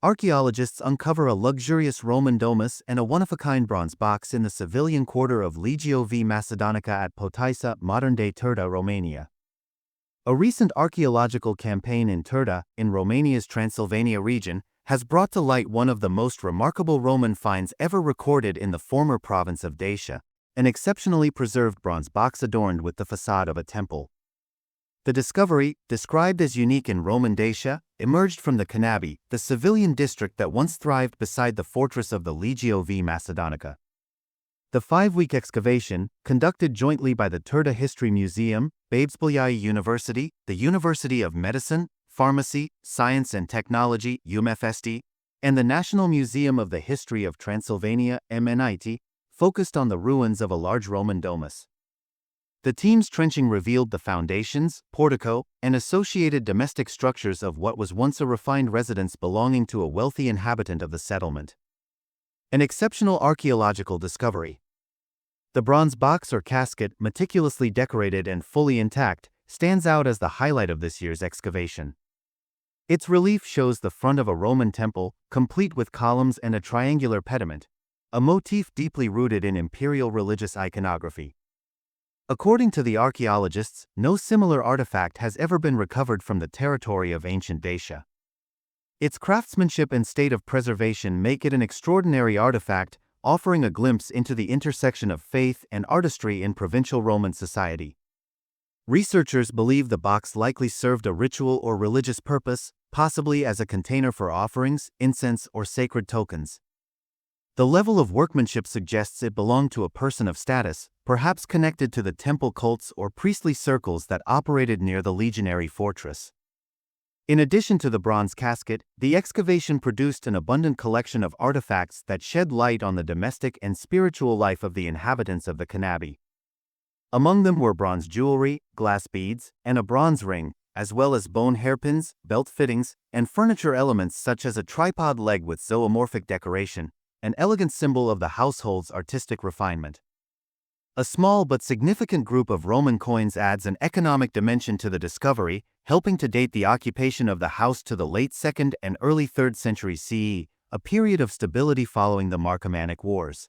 Archaeologists uncover a luxurious Roman domus and a one-of-a-kind bronze box in the civilian quarter of Legio v Macedonica at Potaisa, modern-day Turda, Romania. A recent archaeological campaign in Turda, in Romania's Transylvania region, has brought to light one of the most remarkable Roman finds ever recorded in the former province of Dacia, an exceptionally preserved bronze box adorned with the facade of a temple. The discovery, described as unique in Roman Dacia, emerged from the Canabae, the civilian district that once thrived beside the fortress of the Legio v Macedonica. The 5-week excavation, conducted jointly by the Turda History Museum, Babesbălăi University, the University of Medicine, Pharmacy, Science and Technology (UMFST), and the National Museum of the History of Transylvania (MNIT), focused on the ruins of a large Roman domus. The team's trenching revealed the foundations, portico, and associated domestic structures of what was once a refined residence belonging to a wealthy inhabitant of the settlement. An exceptional archaeological discovery. The bronze box or casket, meticulously decorated and fully intact, stands out as the highlight of this year's excavation. Its relief shows the front of a Roman temple, complete with columns and a triangular pediment, a motif deeply rooted in imperial religious iconography. According to the archaeologists, no similar artifact has ever been recovered from the territory of ancient Dacia. Its craftsmanship and state of preservation make it an extraordinary artifact, offering a glimpse into the intersection of faith and artistry in provincial Roman society. Researchers believe the box likely served a ritual or religious purpose, possibly as a container for offerings, incense, or sacred tokens. The level of workmanship suggests it belonged to a person of status, perhaps connected to the temple cults or priestly circles that operated near the legionary fortress. In addition to the bronze casket, the excavation produced an abundant collection of artifacts that shed light on the domestic and spiritual life of the inhabitants of the Canabae. Among them were bronze jewelry, glass beads, and a bronze ring, as well as bone hairpins, belt fittings, and furniture elements such as a tripod leg with zoomorphic decoration, an elegant symbol of the household's artistic refinement. A small but significant group of Roman coins adds an economic dimension to the discovery, helping to date the occupation of the house to the late 2nd and early 3rd century CE, a period of stability following the Marcomannic Wars.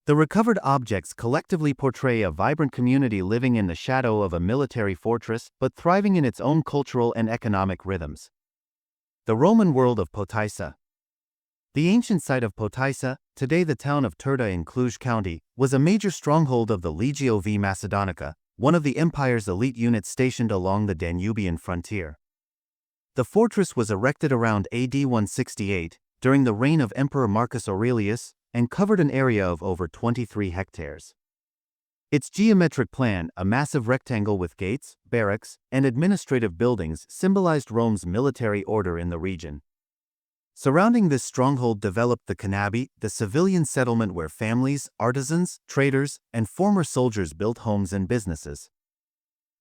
The recovered objects collectively portray a vibrant community living in the shadow of a military fortress but thriving in its own cultural and economic rhythms. The Roman world of Potaisa. The ancient site of Potaisa, today the town of Turda in Cluj County, was a major stronghold of the Legio v Macedonica, one of the empire's elite units stationed along the Danubian frontier. The fortress was erected around AD 168, during the reign of Emperor Marcus Aurelius, and covered an area of over 23 hectares. Its geometric plan, a massive rectangle with gates, barracks, and administrative buildings, symbolized Rome's military order in the region. Surrounding this stronghold developed the Canabae, the civilian settlement where families, artisans, traders, and former soldiers built homes and businesses.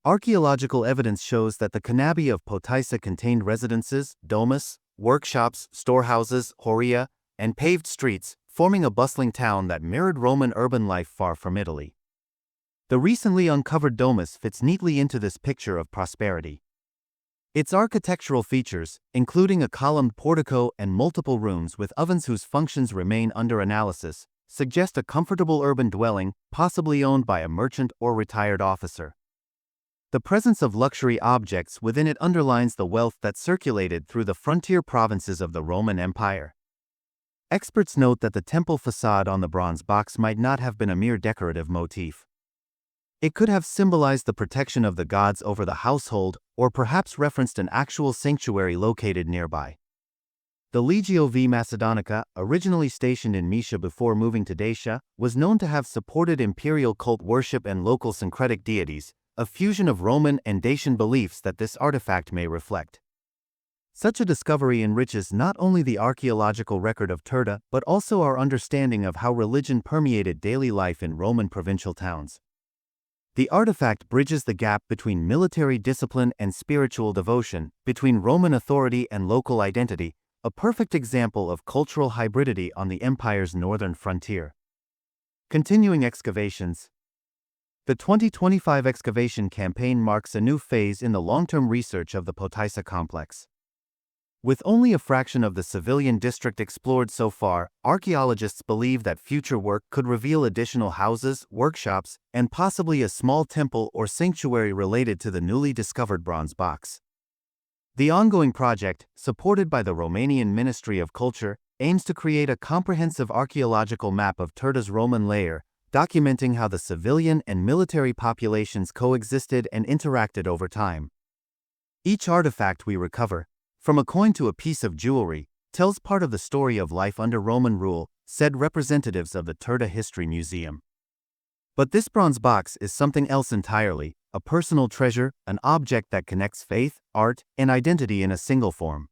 Archaeological evidence shows that the Canabae of Potaisa contained residences, domus, workshops, storehouses, horia, and paved streets, forming a bustling town that mirrored Roman urban life far from Italy. The recently uncovered domus fits neatly into this picture of prosperity. Its architectural features, including a columned portico and multiple rooms with ovens whose functions remain under analysis, suggest a comfortable urban dwelling, possibly owned by a merchant or retired officer. The presence of luxury objects within it underlines the wealth that circulated through the frontier provinces of the Roman Empire. Experts note that the temple facade on the bronze box might not have been a mere decorative motif. It could have symbolized the protection of the gods over the household, or perhaps referenced an actual sanctuary located nearby. The Legio v Macedonica, originally stationed in Mesha before moving to Dacia, was known to have supported imperial cult worship and local syncretic deities, a fusion of Roman and Dacian beliefs that this artifact may reflect. Such a discovery enriches not only the archaeological record of Turda but also our understanding of how religion permeated daily life in Roman provincial towns. The artifact bridges the gap between military discipline and spiritual devotion, between Roman authority and local identity, a perfect example of cultural hybridity on the empire's northern frontier. Continuing excavations. The 2025 excavation campaign marks a new phase in the long-term research of the Potaisa complex. With only a fraction of the civilian district explored so far, archaeologists believe that future work could reveal additional houses, workshops, and possibly a small temple or sanctuary related to the newly discovered bronze box. The ongoing project, supported by the Romanian Ministry of Culture, aims to create a comprehensive archaeological map of Turda's Roman layer, documenting how the civilian and military populations coexisted and interacted over time. Each artifact we recover, from a coin to a piece of jewelry, tells part of the story of life under Roman rule, said representatives of the Turda History Museum. But this bronze box is something else entirely, a personal treasure, an object that connects faith, art, and identity in a single form.